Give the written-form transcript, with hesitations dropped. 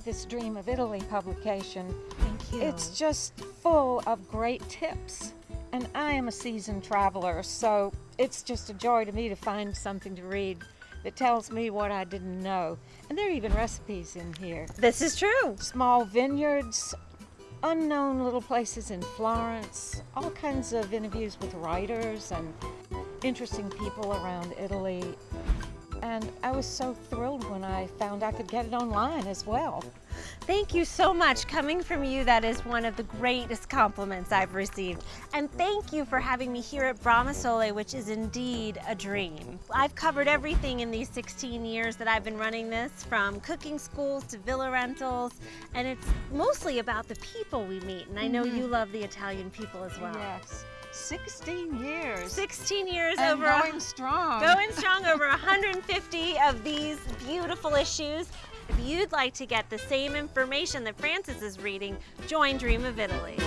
this Dream of Italy publication. Thank you. It's just full of great tips. And I am a seasoned traveler, so it's just a joy to me to find something to read that tells me what I didn't know. And there are even recipes in here. This is true. Small vineyards, unknown little places in Florence, all kinds of interviews with writers and interesting people around Italy. And I was so thrilled when I found I could get it online as well. Thank you so much. Coming from you, that is one of the greatest compliments I've received. And thank you for having me here at Bramasole, which is indeed a dream. I've covered everything in these 16 years that I've been running this, from cooking schools to villa rentals, and it's mostly about the people we meet. And I know you love the Italian people as well. Yes. 16 years. 16 years And over going strong. Going strong, over 150 of these beautiful issues. If you'd like to get the same information that Frances is reading, join Dream of Italy.